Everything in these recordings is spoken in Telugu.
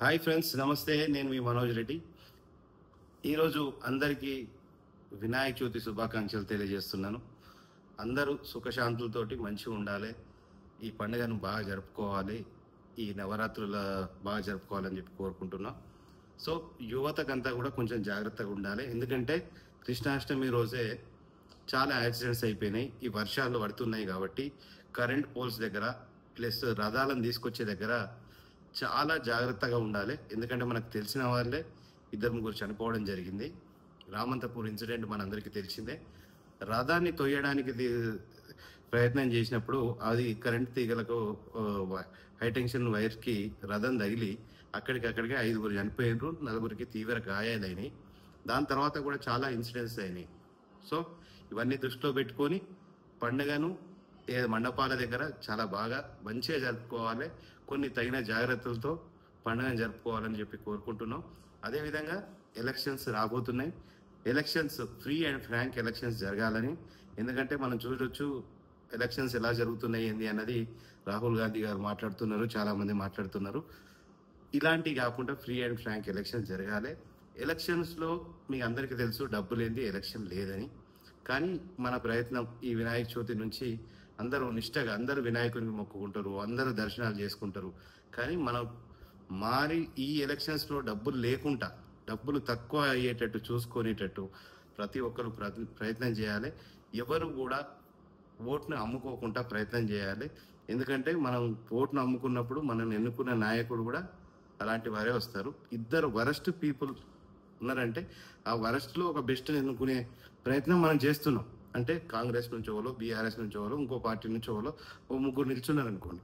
హాయ్ ఫ్రెండ్స్, నమస్తే. నేను మీ మనోజ్ రెడ్డి. ఈరోజు అందరికీ వినాయక చవితి శుభాకాంక్షలు తెలియజేస్తున్నాను. అందరూ సుఖశాంతులతోటి మంచిగా ఉండాలి. ఈ పండుగను బాగా జరుపుకోవాలి. ఈ నవరాత్రుల బాగా జరుపుకోవాలని చెప్పి కోరుకుంటున్నాం. సో యువతకంతా కూడా కొంచెం జాగ్రత్తగా ఉండాలి. ఎందుకంటే కృష్ణాష్టమి రోజే చాలా యాక్సిడెంట్స్ అయిపోయినాయి. ఈ వర్షాలు పడుతున్నాయి కాబట్టి కరెంట్ పోల్స్ దగ్గర ప్లస్ రథాలను తీసుకొచ్చే దగ్గర చాలా జాగ్రత్తగా ఉండాలి. ఎందుకంటే మనకు తెలిసిన వాళ్ళే ఇద్దరు ముగ్గురు చనిపోవడం జరిగింది. రామంతపూర్ ఇన్సిడెంట్ మనందరికీ తెలిసిందే. రథాన్ని తొయ్యడానికి ప్రయత్నం చేసినప్పుడు అది కరెంట్ తీగలకు హై టెన్షన్ వైర్కి రథం తగిలి అక్కడికక్కడికి 5గురు చనిపోయారు, 4గురికి తీవ్ర గాయాలైనాయి. దాని తర్వాత కూడా చాలా ఇన్సిడెంట్స్ అయినాయి. సో ఇవన్నీ దృష్టిలో పెట్టుకొని పండుగను మండపాల దగ్గర చాలా బాగా మంచిగా జరుపుకోవాలి. కొన్ని తగిన జాగ్రత్తలతో పండుగను జరుపుకోవాలని చెప్పి కోరుకుంటున్నాం. అదేవిధంగా ఎలక్షన్స్ రాబోతున్నాయి. Elections free and frank elections జరగాలని. ఎందుకంటే మనం చూడొచ్చు ఎలక్షన్స్ ఎలా జరుగుతున్నాయి ఏంది అన్నది రాహుల్ గాంధీ గారు మాట్లాడుతున్నారు, చాలామంది మాట్లాడుతున్నారు. ఇలాంటివి కాకుండా ఫ్రీ అండ్ ఫ్రాంక్ ఎలక్షన్స్ జరగాలి. ఎలక్షన్స్లో మీకు అందరికీ తెలుసు డబ్బు లేనిది ఎలక్షన్ లేదని. కానీ మన ప్రయత్నం ఈ వినాయక చవితి నుంచి అందరూ నిష్టగా అందరూ వినాయకుడిని మొక్కుకుంటారు, అందరూ దర్శనాలు చేసుకుంటారు. కానీ మనం ఈ ఎలక్షన్స్లో డబ్బులు లేకుండా డబ్బులు తక్కువ అయ్యేటట్టు చూసుకునేటట్టు ప్రతి ఒక్కరు ప్రయత్నం చేయాలి. ఎవరు కూడా ఓట్ను అమ్ముకోకుండా ప్రయత్నం చేయాలి. ఎందుకంటే మనం ఓట్ను అమ్ముకున్నప్పుడు మనం ఎన్నుకున్న నాయకుడు కూడా అలాంటి వారే వస్తారు. ఇద్దరు వరస్ట్ పీపుల్ ఉన్నారంటే ఆ వరస్ట్లో ఒక బెస్ట్ ఎన్నుకునే ప్రయత్నం మనం చేస్తున్నాం. అంటే కాంగ్రెస్ నుంచి ఎవరో, బీఆర్ఎస్ నుంచి ఎవరో, ఇంకో పార్టీ నుంచి ఎవరో ఓ ముగ్గురు నిల్చున్నారు అనుకోండి.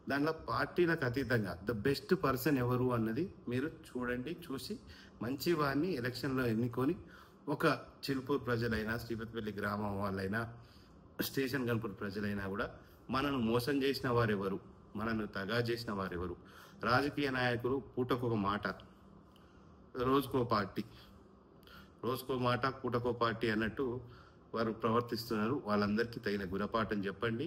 దాంట్లో పార్టీలకు అతీతంగా ద బెస్ట్ పర్సన్ ఎవరు అన్నది మీరు చూడండి. చూసి మంచి వారిని ఎలక్షన్లో ఎన్నుకొని ఒక చిలుపూరు ప్రజలైనా, శ్రీపతిపల్లి గ్రామం వాళ్ళైనా, స్టేషన్ గన్పూర్ ప్రజలైనా కూడా మనను మోసం చేసిన వారెవరు, మనను తగా చేసిన వారెవరు, రాజకీయ నాయకులు పూటకొక మాట, రోజుకో పార్టీ, రోజుకో మాట పూటకో పార్టీ అన్నట్టు వారు ప్రవర్తిస్తున్నారు. వాళ్ళందరికీ తగిన గుణపాఠం చెప్పండి.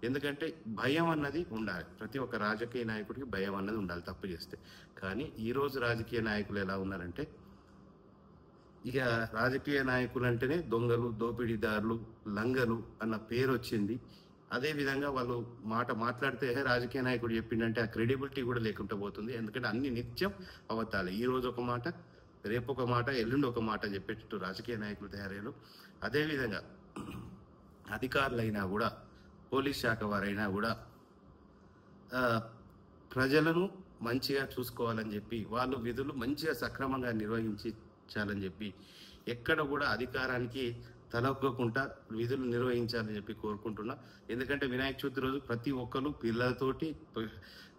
ఎందుకంటే భయం అన్నది ఉండాలి. ప్రతి ఒక్క రాజకీయ నాయకుడికి భయం అన్నది ఉండాలి తప్పు చేస్తే. కానీ ఈరోజు రాజకీయ నాయకులు ఎలా ఉన్నారంటే, ఇక రాజకీయ నాయకులు అంటేనే దొంగలు, దోపిడీదారులు, లంగలు అన్న పేరు వచ్చింది. అదేవిధంగా వాళ్ళు మాట్లాడితే రాజకీయ నాయకుడు చెప్పిండంటే ఆ క్రెడిబిలిటీ కూడా లేకుండా పోతుంది. ఎందుకంటే అన్ని నిత్యం అవతాలి. ఈ రోజు ఒక మాట, రేపు ఒక మాట, ఎల్లుండి ఒక మాట చెప్పేటట్టు రాజకీయ నాయకులు తయారయ్యారు. అదేవిధంగా అధికారులైనా కూడా, పోలీస్ శాఖ వారైనా కూడా ప్రజలను మంచిగా చూసుకోవాలని చెప్పి వాళ్ళు విధులు మంచిగా సక్రమంగా నిర్వహించాలని చెప్పి ఎక్కడ కూడా అధికారానికి తలొగ్గకుండా విధులు నిర్వహించాలని చెప్పి కోరుకుంటున్నా. ఎందుకంటే వినాయక చవితి రోజు ప్రతి ఒక్కరు పిల్లలతోటి,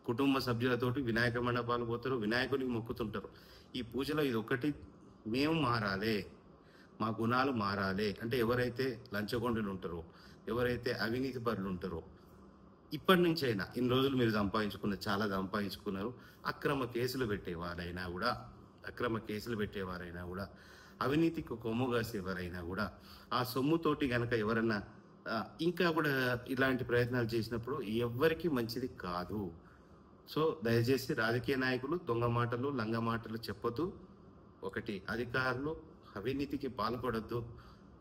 కుటుంబ సభ్యులతోటి వినాయక మండపాలు పోతారు, వినాయకుడికి మొక్కుతుంటారు. ఈ పూజలో ఇది ఒకటి మేము మారాలి, మా గుణాలు మారాలి. అంటే ఎవరైతే లంచగొండులు ఉంటారో, ఎవరైతే అవినీతి పరులు ఉంటారో, ఇప్పటి నుంచి అయినా ఇన్ని రోజులు మీరు చాలా సంపాదించుకున్నారు. అక్రమ కేసులు పెట్టేవారైనా కూడా అవినీతికి కొమ్ము కాసేవారైనా కూడా ఆ సొమ్ముతోటి కనుక ఎవరన్నా ఇంకా కూడా ఇలాంటి ప్రయత్నాలు చేసినప్పుడు ఎవ్వరికి మంచిది కాదు. సో దయచేసి రాజకీయ నాయకులు దొంగ మాటలు, లంగ మాటలు చెప్పొద్దు. ఒకటి, అధికారులు అవినీతికి పాల్పడద్దు.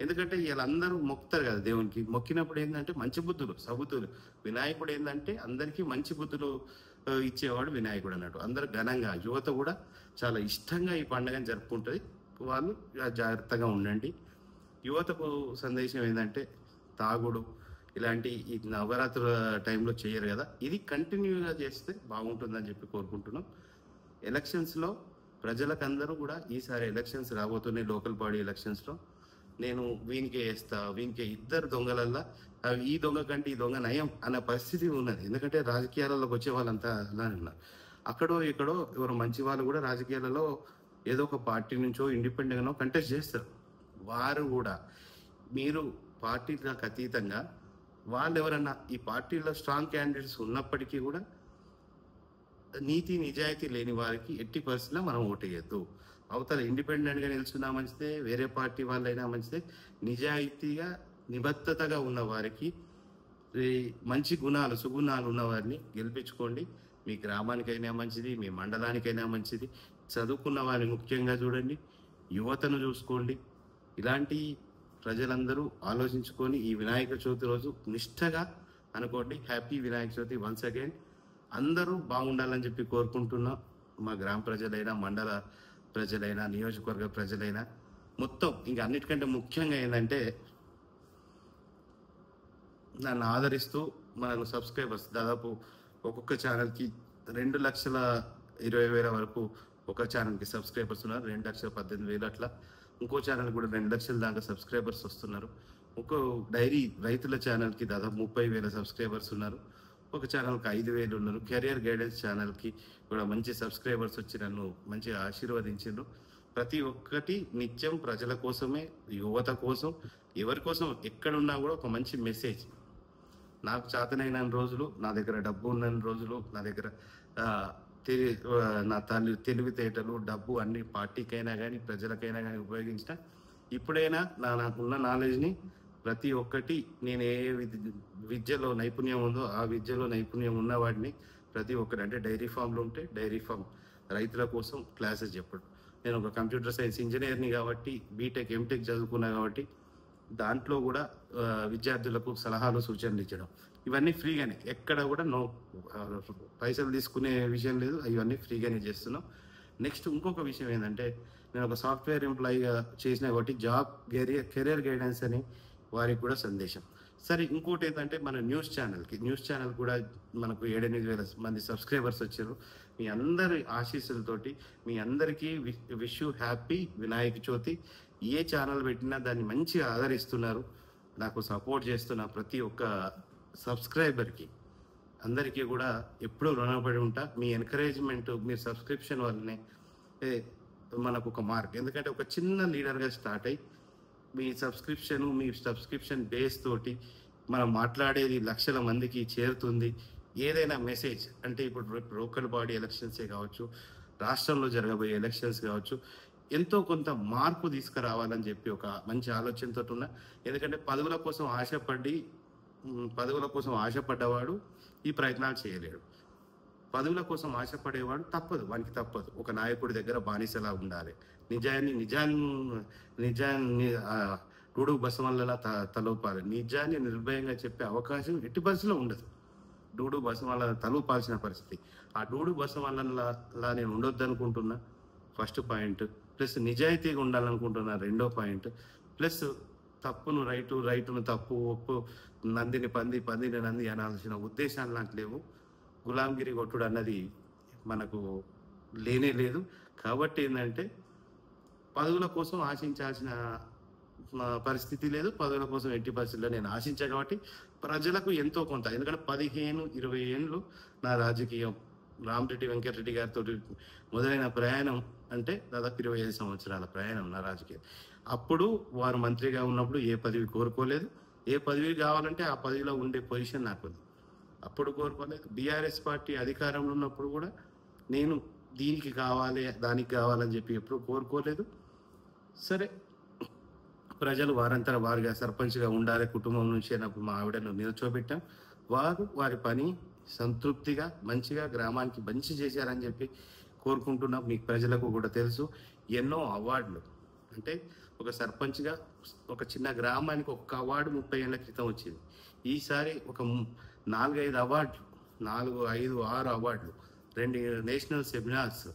ఎందుకంటే వీళ్ళందరూ మొక్కుతారు కదా దేవునికి. మొక్కినప్పుడు ఏంటంటే మంచి బుద్ధులు, సబుద్ధులు. వినాయకుడు ఏంటంటే అందరికీ మంచి బుద్ధులు ఇచ్చేవాడు వినాయకుడు అన్నట్టు. అందరు ఘనంగా, యువత కూడా చాలా ఇష్టంగా ఈ పండుగను జరుపుకుంటుంది. వాళ్ళు జాగ్రత్తగా ఉండండి. యువతకు సందేశం ఏంటంటే తాగుడు ఇలాంటి ఈ నవరాత్రుల టైంలో చేయరు కదా, ఇది కంటిన్యూగా చేస్తే బాగుంటుందని చెప్పి కోరుకుంటున్నాం. ఎలక్షన్స్లో ప్రజలకందరూ కూడా ఈసారి ఎలక్షన్స్ రాబోతున్నాయి. లోకల్ బాడీ ఎలక్షన్స్లో నేను వీనికే వేస్తా, వీనికే, ఇద్దరు దొంగలల్లా ఈ దొంగ కంటే ఈ దొంగ నయం అన్న పరిస్థితి ఉన్నది. ఎందుకంటే రాజకీయాలలోకి వచ్చే వాళ్ళంతా అలానే ఉన్నారు. అక్కడో ఇక్కడో ఎవరు మంచి వాళ్ళు కూడా రాజకీయాలలో ఏదో ఒక పార్టీ నుంచో ఇండిపెండెంట్గానో కంటెస్ట్ చేస్తారు. వారు కూడా మీరు పార్టీలకు అతీతంగా వాళ్ళు ఎవరన్నా ఈ పార్టీలో స్ట్రాంగ్ క్యాండిడేట్స్ ఉన్నప్పటికీ కూడా నీతి నిజాయితీ లేని వారికి ఎట్టి పరిస్థితుల్లో మనం ఓటేయద్దు. అవతల ఇండిపెండెంట్గా నిలుచున్నా మంచిదే, వేరే పార్టీ వాళ్ళైనా మంచిదే. నిజాయితీగా, నిబద్ధతగా ఉన్న వారికి, మంచి గుణాలు, సుగుణాలు ఉన్న వారిని గెలిపించుకోండి. మీ గ్రామానికైనా మంచిది, మీ మండలానికైనా మంచిది. చదువుకున్న వారిని ముఖ్యంగా చూడండి, యువతను చూసుకోండి. ఇలాంటి ప్రజలందరూ ఆలోచించుకొని ఈ వినాయక చవితి రోజు నిష్ఠగా అనుకోండి. Happy Vinayaka Chavithi once again. అందరూ బాగుండాలని చెప్పి కోరుకుంటున్నాం. మా గ్రామ ప్రజలైనా, మండల ప్రజలైనా, నియోజకవర్గ ప్రజలైనా మొత్తం. ఇంకా అన్నిటికంటే ముఖ్యంగా ఏంటంటే, నన్ను ఆదరిస్తూ మనకు సబ్స్క్రైబర్స్ దాదాపు ఒక్కొక్క ఛానల్కి 2,20,000 వరకు ఒక ఛానల్కి సబ్స్క్రైబర్స్ ఉన్నారు. 2,18,000 అట్లా. ఇంకో ఛానల్ కూడా 2,00,000 దాకా సబ్స్క్రైబర్స్ వస్తున్నారు. ఇంకో డైరీ రైతుల ఛానల్కి దాదాపు 30,000 సబ్స్క్రైబర్స్ ఉన్నారు. ఒక ఛానల్కి 5,000 ఉన్నారు. కెరియర్ గైడెన్స్ ఛానల్కి కూడా మంచి సబ్స్క్రైబర్స్ వచ్చి నన్ను మంచిగా ఆశీర్వదించారు. ప్రతి ఒక్కటి నిత్యం ప్రజల కోసమే, యువత కోసం, ఎవరి కోసం ఎక్కడున్నా కూడా ఒక మంచి మెసేజ్. నాకు చేతనైన రోజులు, నా దగ్గర డబ్బు ఉన్న రోజులు, నా దగ్గర ఆ, నా తెలివితేటలు, డబ్బు అన్ని పార్టీకైనా కానీ ప్రజలకైనా కానీ ఉపయోగించిన. ఇప్పుడైనా నాకున్న నాలెడ్జ్ని ప్రతి ఒక్కటి, నేను ఏ విద్యలో నైపుణ్యం ఉందో ఆ విద్యలో నైపుణ్యం ఉన్నవాడిని ప్రతి ఒక్కటి, అంటే డైరీ ఫామ్లో ఉంటే డైరీ ఫామ్ రైతుల కోసం క్లాసెస్ చెప్పడం. నేను ఒక కంప్యూటర్ సైన్స్ ఇంజనీర్ని కాబట్టి, బీటెక్ ఎంటెక్ చదువుకున్నా కాబట్టి దాంట్లో కూడా విద్యార్థులకు సలహాలు సూచనలు ఇచ్చడం. ఇవన్నీ ఫ్రీగానే, ఎక్కడ కూడా పైసలు తీసుకునే విషయం లేదు. ఇవన్నీ ఫ్రీగానే చేస్తున్నాం. నెక్స్ట్ ఇంకొక విషయం ఏంటంటే, నేను ఒక సాఫ్ట్వేర్ ఎంప్లాయీగా చేసిన కాబట్టి కెరియర్ గైడెన్స్ అని వారికి కూడా సందేశం. సరే, ఇంకోటి ఏంటంటే, మన న్యూస్ ఛానల్ కూడా మనకు 7-8 మంది సబ్స్క్రైబర్స్ వచ్చారు. మీ అందరి ఆశీస్సులతోటి మీ అందరికీ wish you happy Vinayaka Chavithi. A channel పెట్టినా దాన్ని మంచిగా ఆదరిస్తున్నారు. నాకు సపోర్ట్ చేస్తున్న ప్రతి ఒక్క సబ్స్క్రైబర్కి అందరికీ కూడా ఎప్పుడూ రుణపడి ఉంటా. మీ ఎంకరేజ్మెంట్, మీ సబ్స్క్రిప్షన్ వల్లనే మనకు ఒక మార్క్. ఎందుకంటే ఒక చిన్న లీడర్గా స్టార్ట్ అయ్యి మీ సబ్స్క్రిప్షన్ బేస్ తోటి మనం మాట్లాడేది లక్షల మందికి చేరుతుంది. ఏదైనా మెసేజ్ అంటే, ఇప్పుడు లోకల్ బాడీ ఎలక్షన్సే కావచ్చు, రాష్ట్రంలో జరగబోయే ఎలక్షన్స్ కావచ్చు, ఎంతో కొంత మార్పు తీసుకురావాలని చెప్పి ఒక మంచి ఆలోచనతో ఉన్నా. ఎందుకంటే పదవుల కోసం ఆశపడ్డవాడు ఈ ప్రయత్నాలు చేయలేడు. పదవుల కోసం ఆశపడేవాడు వానికి తప్పదు. ఒక నాయకుడి దగ్గర బానిసలా ఉండాలి. నిజాన్ని డూడు బసవన్లలా తలూపాలి. నిజాన్ని నిర్భయంగా చెప్పే అవకాశం ఎట్టి పరిస్థితిలో ఉండదు. డూడు బసవన్ల తలూపాల్సిన పరిస్థితి. ఆ డూడు బసవన్లలా నేను ఉండొద్దు అనుకుంటున్నా, ఫస్ట్ పాయింట్. ప్లస్ నిజాయితీగా ఉండాలనుకుంటున్నా, రెండో పాయింట్. ప్లస్ తప్పును రైటును తప్పు, ఒప్పు, నందిని పందిని నంది అనాల్సిన ఉద్దేశాలు నాకు లేవు. గులాంగిరి కొట్టుడు అన్నది మనకు లేనే లేదు. కాబట్టి ఏంటంటే, పదవుల కోసం ఆశించాల్సిన పరిస్థితి లేదు. పదవుల కోసం ఎట్టి పరిస్థితుల్లో నేను ఆశించా. కాబట్టి ప్రజలకు ఎంతో కొంత, ఎందుకంటే 15-20 ఏళ్ళు నా రాజకీయం, రామరెడ్డి వెంకటరెడ్డి గారితో మొదలైన ప్రయాణం అంటే దాదాపు 25 సంవత్సరాల ప్రయాణం నా రాజకీయం. అప్పుడు వారు మంత్రిగా ఉన్నప్పుడు ఏ పదవి కోరుకోలేదు. ఏ పదవి కావాలంటే ఆ పదవిలో ఉండే పొజిషన్ నాకు ఉంది. అప్పుడు కోరుకోలేదు. బీఆర్ఎస్ పార్టీ అధికారంలో ఉన్నప్పుడు కూడా నేను దీనికి కావాలి, దానికి కావాలని చెప్పి ఎప్పుడు కోరుకోలేదు. సరే, ప్రజలు వారంగా సర్పంచ్గా ఉండాలి కుటుంబం నుంచి అన్నప్పుడు మా ఆవిడను నిల్చోబెట్టాం. వారి పని సంతృప్తిగా మంచిగా గ్రామానికి మంచి చేశారని చెప్పి కోరుకుంటున్నాం. మీకు ప్రజలకు కూడా తెలుసు, ఎన్నో అవార్డులు, అంటే ఒక సర్పంచ్గా ఒక చిన్న గ్రామానికి ఒక్క అవార్డు 30 ఏళ్ల క్రితం వచ్చింది. ఈసారి ఒక 4-5 అవార్డులు, 4-5-6 అవార్డులు, 2 నేషనల్ సెమినార్స్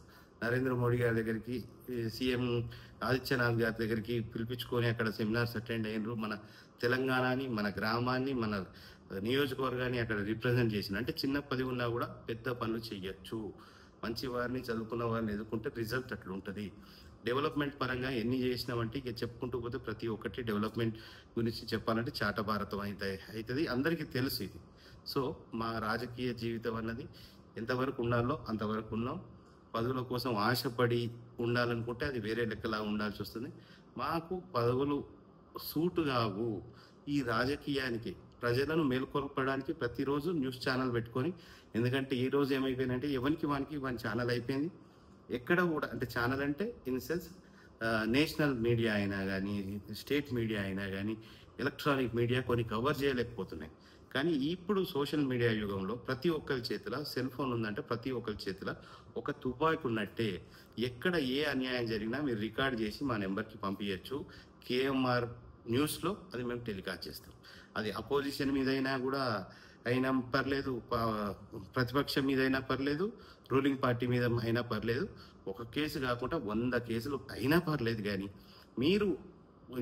నరేంద్ర మోడీ గారి దగ్గరికి, సీఎం ఆదిత్యనాథ్ గారి దగ్గరికి పిలిపించుకొని అక్కడ సెమినార్స్ అటెండ్ అయినరు. మన తెలంగాణని, మన గ్రామాన్ని, మన నియోజకవర్గాన్ని అక్కడ రిప్రజెంట్ చేసిన. అంటే చిన్న పదవి ఉన్నా కూడా పెద్ద పనులు చేయొచ్చు. మంచి వారిని, చదువుకున్న వారిని ఎదుర్కొంటే రిజల్ట్ అట్లా ఉంటుంది. డెవలప్మెంట్ పరంగా ఎన్ని చేసినామంటే ఇక చెప్పుకుంటూ పోతే ప్రతి ఒక్కటి డెవలప్మెంట్ గురించి చెప్పాలంటే చాట భారతం అవుతుంది. అందరికీ తెలుసు ఇది. సో మా రాజకీయ జీవితం అన్నది ఎంతవరకు ఉండాలో అంతవరకు ఉన్నాం. పదవుల కోసం ఆశపడి ఉండాలనుకుంటే అది వేరే లెక్కలా ఉండాల్సి వస్తుంది. మాకు పదవులు సూటు కావు. ఈ రాజకీయానికి ప్రజలను మేల్కొల్పడానికి ప్రతిరోజు న్యూస్ ఛానల్ పెట్టుకొని, ఎందుకంటే ఈ రోజు ఏమైపోయిందంటే ఎవరికి వాని ఛానల్ అయిపోయింది. ఎక్కడ కూడా, అంటే ఛానల్ అంటే ఇన్ సెన్స్ నేషనల్ మీడియా అయినా కానీ, స్టేట్ మీడియా అయినా కానీ, ఎలక్ట్రానిక్ మీడియా కొన్ని కవర్ చేయలేకపోతున్నాయి. కానీ ఇప్పుడు సోషల్ మీడియా యుగంలో ప్రతి ఒక్కరి చేతిలో సెల్ ఫోన్ ఉందంటే ప్రతి ఒక్కరి చేతిలో ఒక తుపాకి ఉన్నట్టే. ఎక్కడ ఏ అన్యాయం జరిగినా మీరు రికార్డ్ చేసి మా నెంబర్కి పంపించచ్చు. కేఎంఆర్ న్యూస్లో అది మేము టెలికాస్ట్ చేస్తాం. అది అపోజిషన్ మీదైనా కూడా అయినా పర్లేదు, ప్రతిపక్షం మీద అయినా పర్లేదు, రూలింగ్ పార్టీ మీద అయినా పర్లేదు. ఒక కేసు కాకుండా 100 కేసులు అయినా పర్లేదు. కానీ మీరు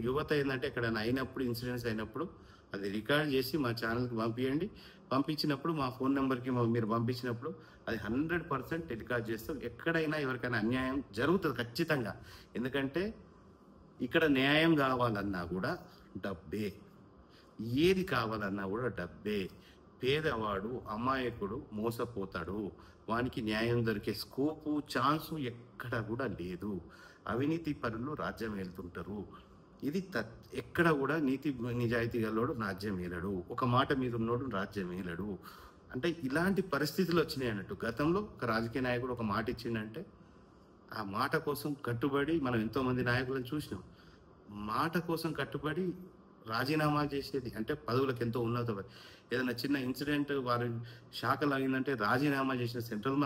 యువత ఏంటంటే ఎక్కడైనా అయినప్పుడు, ఇన్సిడెంట్స్ అయినప్పుడు అది రికార్డ్ చేసి మా ఛానల్కి పంపించండి. పంపించినప్పుడు మా ఫోన్ నెంబర్కి మీరు పంపించినప్పుడు అది 100% టెలికాస్ట్ చేస్తాం. ఎక్కడైనా ఎవరికైనా అన్యాయం జరుగుతుంది ఖచ్చితంగా. ఎందుకంటే ఇక్కడ న్యాయం కావాలన్నా కూడా డబ్బే, ఏది కావాలన్నా కూడా డబ్బే. పేదవాడు, అమాయకుడు మోసపోతాడు. వానికి న్యాయం దొరికే స్కోపు, ఛాన్సు ఎక్కడ కూడా లేదు. అవినీతి పరులు రాజ్యం వెళ్తుంటారు. ఇది ఎక్కడ కూడా నీతి నిజాయితీ గల్లోడు రాజ్యం ఏలడు. ఒక మాట మీద ఉన్నోడు రాజ్యం ఏలడు. అంటే ఇలాంటి పరిస్థితులు వచ్చినాయి అన్నట్టు. గతంలో ఒక రాజకీయ నాయకుడు ఒక మాట ఇచ్చిండంటే ఆ మాట కోసం కట్టుబడి మనం ఎంతోమంది నాయకులను చూసినాం. మాట కోసం కట్టుబడి రాజీనామాలు చేసేది. అంటే పదవులకు ఎంతో ఉన్నత, ఏదైనా చిన్న ఇన్సిడెంట్ వారి శాఖలు అయిందంటే రాజీనామా చేసిన సెంట్రల్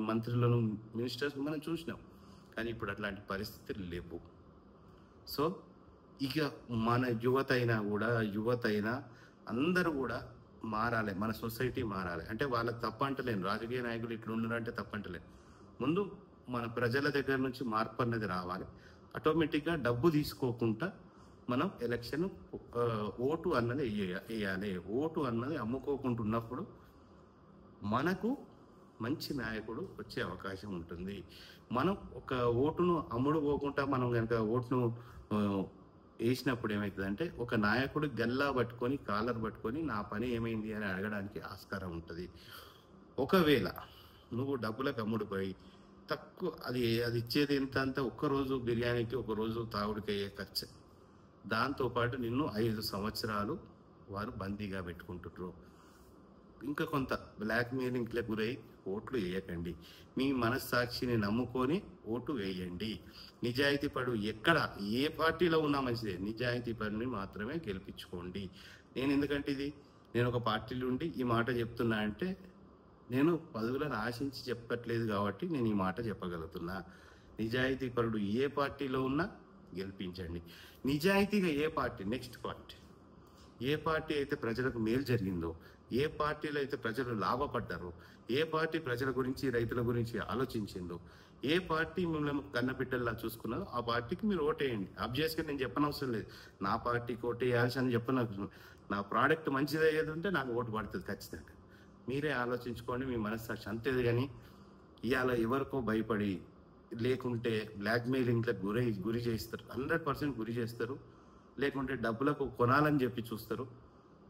మంత్రులను, మినిస్టర్స్ మనం చూసినాం. కానీ ఇప్పుడు అట్లాంటి పరిస్థితులు లేవు. సో ఇక మన యువత అయినా అందరూ కూడా మారాలి. మన సొసైటీ మారాలి. అంటే వాళ్ళకి తప్పంటలేను, రాజకీయ నాయకులు ఇట్లా ఉన్నారంటే తప్పంటలేను. ముందు మన ప్రజల దగ్గర నుంచి మార్పు అన్నది రావాలి. ఆటోమేటిక్గా డబ్బు తీసుకోకుండా మనం ఎలక్షన్ ఓటు అన్నది వేయాలి. ఓటు అన్నది అమ్ముకోకుంటున్నప్పుడు మనకు మంచి నాయకుడు వచ్చే అవకాశం ఉంటుంది. మనం ఒక ఓటును అమ్ముడు పోకుండా మనం కనుక ఓటును వేసినప్పుడు ఏమవుతుందంటే ఒక నాయకుడు గల్లా పట్టుకొని, కాలర్ పట్టుకొని నా పని ఏమైంది అని అడగడానికి ఆస్కారం ఉంటుంది. ఒకవేళ నువ్వు డబ్బులకు అమ్ముడుపోయి తక్కువ అది ఇచ్చేది ఎంత అంత, ఒక్కరోజు బిర్యానీకి, ఒకరోజు తాగుడికి అయ్యే ఖర్చు. దాంతోపాటు నిన్ను 5 సంవత్సరాలు వారు బందీగా పెట్టుకుంటున్నారు. ఇంకా కొంత బ్లాక్ మెయిలింగ్కి గురై ఓట్లు వేయకండి. మీ మనస్సాక్షిని నమ్ముకొని ఓటు వేయండి. నిజాయితీ పడు, ఎక్కడ ఏ పార్టీలో ఉన్నా మంచిదే, నిజాయితీ పడిని మాత్రమే గెలిపించుకోండి. ఎందుకంటే నేను ఒక పార్టీలో ఉండి ఈ మాట చెప్తున్నా అంటే నేను పదవులను ఆశించి చెప్పట్లేదు కాబట్టి నేను ఈ మాట చెప్పగలుగుతున్నా. నిజాయితీ పరుడు ఏ పార్టీలో ఉన్నా గెలిపించండి. నిజాయితీగా ఏ పార్టీ, నెక్స్ట్ పార్టీ ఏ పార్టీ అయితే ప్రజలకు మేలు జరిగిందో, ఏ పార్టీలో అయితే ప్రజలు లాభపడ్డారో, ఏ పార్టీ ప్రజల గురించి, రైతుల గురించి ఆలోచించిందో, ఏ పార్టీ మిమ్మల్ని కన్నబిడ్డల్లా చూసుకున్నారో ఆ పార్టీకి మీరు ఓటేయండి. ఆబ్వియస్గా నేను చెప్పనవసరం లేదు నా పార్టీకి ఓటేయాల్సి అని చెప్పనవసరం. నా ప్రోడక్ట్ మంచిది అయ్యేది ఉంటే నాకు ఓటు పడుతుంది ఖచ్చితంగా. మీరే ఆలోచించుకోండి, మీ మనస్సాక్షి అంతేది. కానీ ఇవాళ ఎవరికో భయపడి, లేకుంటే బ్లాక్మెయిలింగ్లకు గురి చేస్తారు, 100% గురి చేస్తారు. లేకుంటే డబ్బులకు కొనాలని చెప్పి చూస్తారు.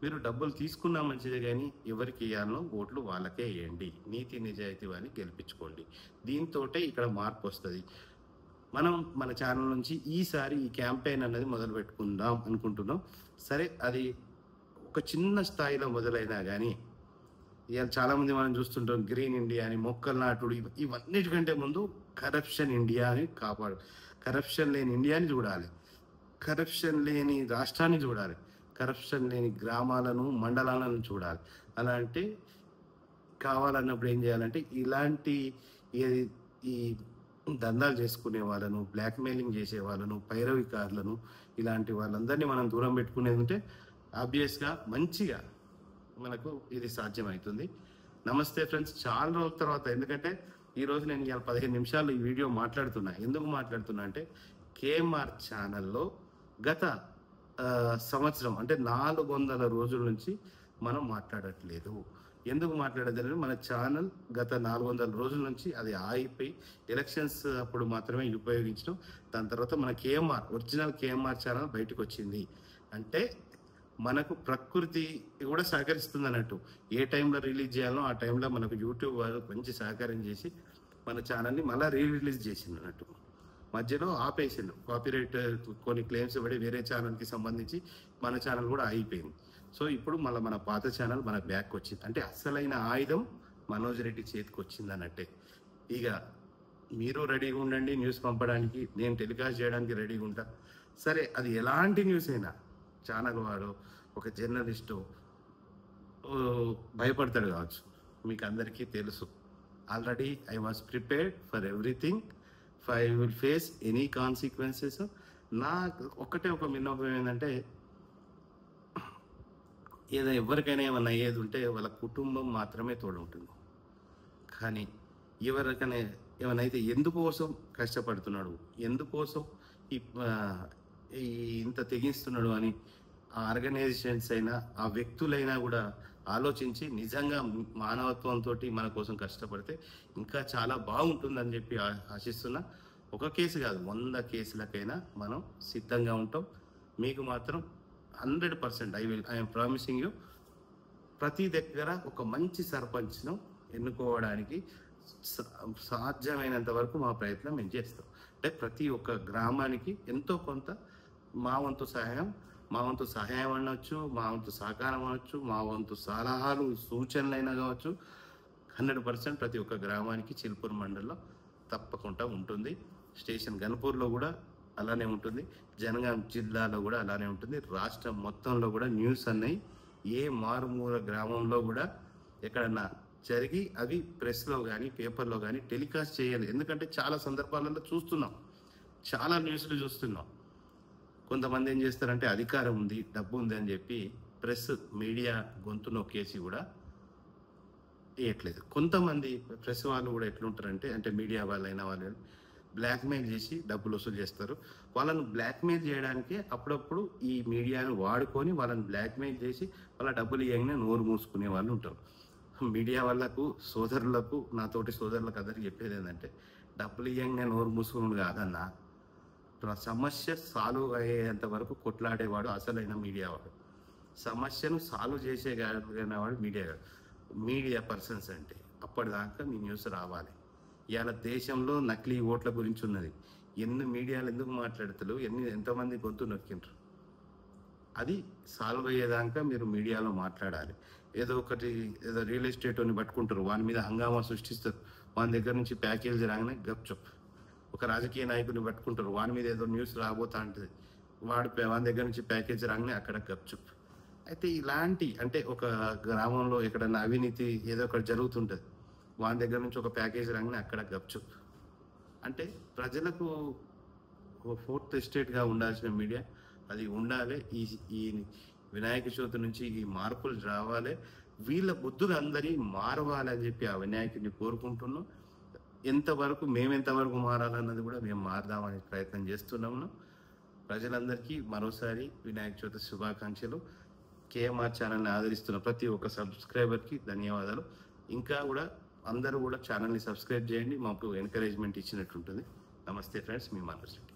మీరు డబ్బులు తీసుకున్నా మంచిదే, కానీ ఎవరికి ఇవ్వాలనో ఓట్లు వాళ్ళకే వేయండి. నీతి నిజాయితీ వారిని గెలిపించుకోండి. దీంతో ఇక్కడ మార్పు వస్తుంది. మనం మన ఛానల్ నుంచి ఈసారి ఈ క్యాంపెయిన్ అనేది మొదలు పెట్టుకుందాం అనుకుంటున్నాం. సరే, అది ఒక చిన్న స్థాయిలో మొదలైనా కానీ ఇవాళ చాలామంది మనం చూస్తుంటాం గ్రీన్ ఇండియా అని, మొక్కలు నాటుడు, ఇవన్నిటికంటే ముందు కరప్షన్ ఇండియా అని కరప్షన్ లేని ఇండియాని చూడాలి. కరప్షన్ లేని రాష్ట్రాన్ని చూడాలి. కరప్షన్ లేని గ్రామాలను, మండలాలను చూడాలి. అలాంటి కావాలన్నప్పుడు ఏం చేయాలంటే ఇలాంటి ఈ దందాలు చేసుకునే వాళ్ళను, బ్లాక్మెయిలింగ్ చేసే వాళ్ళను, పైరవికారులను, ఇలాంటి వాళ్ళందరినీ మనం దూరం పెట్టుకునేది ఉంటే ఆబ్వియస్గా మంచిగా మనకు ఇది సాధ్యమవుతుంది. నమస్తే ఫ్రెండ్స్, చాలా రోజుల తర్వాత, ఎందుకంటే ఈరోజు నేను ఇవాళ 15 నిమిషాలు ఈ వీడియో మాట్లాడుతున్నా. ఎందుకు మాట్లాడుతున్నా అంటే కేఎంఆర్ ఛానల్లో గత సంవత్సరం అంటే 400 రోజుల నుంచి మనం మాట్లాడట్లేదు. ఎందుకు మాట్లాడలేదు? మన ఛానల్ గత 400 రోజుల నుంచి అది ఆగిపోయి ఎలక్షన్స్ అప్పుడు మాత్రమే ఉపయోగించడం. దాని తర్వాత మన ఒరిజినల్ కేఎంఆర్ ఛానల్ బయటకు వచ్చింది. అంటే మనకు ప్రకృతి కూడా సహకరిస్తుంది అన్నట్టు. ఏ టైంలో రిలీజ్ చేయాలో ఆ టైంలో మనకు యూట్యూబ్ మంచి సహకారం చేసి మన ఛానల్ని మళ్ళీ రిలీజ్ చేసింది అన్నట్టు. మధ్యలో ఆపేసిండు, కాపీరైట్ కొన్ని క్లెయిమ్స్ పడి వేరే ఛానల్కి సంబంధించి మన ఛానల్ కూడా అయిపోయింది. సో ఇప్పుడు మళ్ళీ మన పాత ఛానల్ మన బ్యాక్ వచ్చింది. అంటే అసలైన ఆయుధం మనోజ్ రెడ్డి చేతికి వచ్చింది అన్నట్టే. ఇక మీరు రెడీగా ఉండండి న్యూస్ పంపడానికి, నేను టెలికాస్ట్ చేయడానికి రెడీగా ఉంటా. సరే, అది ఎలాంటి న్యూస్ అయినా ఛానల్ వాడు, ఒక జర్నలిస్టు, భయపడతాడు కావచ్చు. మీకు అందరికీ తెలుసు. Already I was prepared for everything. I will face any consequences. నాకు ఒక్కటే ఒక విన్నపం ఏంటంటే, ఏదో ఎవరికైనా ఏమన్నా అయ్యేది ఉంటే వాళ్ళ కుటుంబం మాత్రమే తోడుంటుంది. కానీ ఎవరికైనా ఏమైనా అయితే ఎందుకోసం కష్టపడుతున్నాడు, ఎందుకోసం ఈ ఈ ఇంత తెగిస్తున్నాడు అని ఆ ఆర్గనైజేషన్స్ అయినా ఆ వ్యక్తులైనా కూడా ఆలోచించి నిజంగా మానవత్వంతో మన కోసం కష్టపడితే ఇంకా చాలా బాగుంటుందని చెప్పి ఆశిస్తున్నా. ఒక కేసు కాదు, 100 కేసులకైనా మనం సిద్ధంగా ఉంటాం. మీకు మాత్రం 100% ఐఎమ్ ప్రామిసింగ్ యూ, ప్రతి దగ్గర ఒక మంచి సర్పంచ్ను ఎన్నుకోవడానికి సాధ్యమైనంత వరకు మా ప్రయత్నం మేము చేస్తాం. అంటే ప్రతి ఒక్క గ్రామానికి ఎంతో కొంత మా వంతు సహాయం, మా వంతు సహాయం అనొచ్చు, మా వంతు సహకారం అనొచ్చు, మా వంతు సలహాలు సూచనలైనా కావచ్చు, 100% ప్రతి ఒక్క గ్రామానికి చిలుపూరు మండలంలో తప్పకుండా ఉంటుంది. స్టేషన్ గన్పూర్లో కూడా అలానే ఉంటుంది, జనగాం జిల్లాలో కూడా అలానే ఉంటుంది. రాష్ట్రం మొత్తంలో కూడా న్యూస్ అన్నవి ఏ మారుమూల గ్రామంలో కూడా ఎక్కడన్నా జరిగి అవి ప్రెస్లో కానీ పేపర్లో కానీ టెలికాస్ట్ చేయాలి. ఎందుకంటే చాలా సందర్భాలలో చూస్తున్నాం, చాలా న్యూస్లు చూస్తున్నాం. కొంతమంది ఏం చేస్తారంటే అధికారం ఉంది, డబ్బు ఉంది అని చెప్పి ప్రెస్ మీడియా గొంతు నొక్కేసి కూడా వేయట్లేదు. కొంతమంది ప్రెస్ వాళ్ళు కూడా ఎట్లుంటారంటే, అంటే మీడియా వాళ్ళైనా వాళ్ళు బ్లాక్మెయిల్ చేసి డబ్బులు వసూలు చేస్తారు. వాళ్ళను బ్లాక్మెయిల్ చేయడానికి అప్పుడప్పుడు ఈ మీడియాను వాడుకొని వాళ్ళని బ్లాక్మెయిల్ చేసి వాళ్ళ డబ్బులు ఇవ్వగానే నోరు మూసుకునే వాళ్ళు ఉంటారు. మీడియా వాళ్ళకు, సోదరులకు, నాతోటి సోదరులకు అందరికి చెప్పేది ఏంటంటే, డబ్బులు ఇవ్వగానే నోరు మూసుకుని కాదన్నా, సమస్య సాల్వ్ అయ్యేంత వరకు కొట్లాడేవాడు అసలైన మీడియా వాడు. సమస్యను సాల్వ్ చేసేవాడు మీడియా పర్సన్స్. అంటే అప్పటిదాకా మీ న్యూస్ రావాలి. ఇవాళ దేశంలో నకిలీ ఓట్ల గురించి ఉన్నది. ఎన్ని మీడియాలు ఎందుకు మాట్లాడతారు, ఎంతమంది గొంతు నొక్కిండ్రు, అది సాల్వ్ అయ్యేదాకా మీరు మీడియాలో మాట్లాడాలి. ఏదో రియల్ ఎస్టేట్ అని పట్టుకుంటారు, వాని మీద హంగామా సృష్టిస్తారు, వాని దగ్గర నుంచి ప్యాకేజీ రాగానే గప్చుప్. ఒక రాజకీయ నాయకుడిని పట్టుకుంటారు, వాని మీద ఏదో న్యూస్ రాబోతా ఉంటుంది, వాని దగ్గర నుంచి ప్యాకేజీ రాగానే అక్కడ గప్చుప్. అయితే ఇలాంటి, అంటే ఒక గ్రామంలో ఎక్కడన్నా అవినీతి ఏదో ఒకటి జరుగుతుంటుంది, వాని దగ్గర నుంచి ఒక ప్యాకేజీ రాగానే అక్కడ గప్చుప్. అంటే ప్రజలకు ఫోర్త్ ఎస్టేట్గా ఉండాల్సిన మీడియా అది ఉండాలి. ఈ వినాయక చవితి నుంచి ఈ మార్పులు రావాలి, వీళ్ళ బుద్ధులు అందరి మారవాలి అని చెప్పి ఆ వినాయకుడిని కోరుకుంటున్నాం. మేమెంతవరకు మారాలన్నది కూడా మేము మారదామని ప్రయత్నం చేస్తున్నాము. ప్రజలందరికీ మరోసారి వినాయక చవితి శుభాకాంక్షలు. కేఎంఆర్ ఛానల్ని ఆదరిస్తున్న ప్రతి ఒక్క సబ్స్క్రైబర్కి ధన్యవాదాలు. ఇంకా కూడా అందరూ కూడా ఛానల్ని సబ్స్క్రైబ్ చేయండి, మాకు ఎంకరేజ్మెంట్ ఇచ్చినట్టుంటుంది. నమస్తే ఫ్రెండ్స్, మీ మనోజ్ రెడ్డి.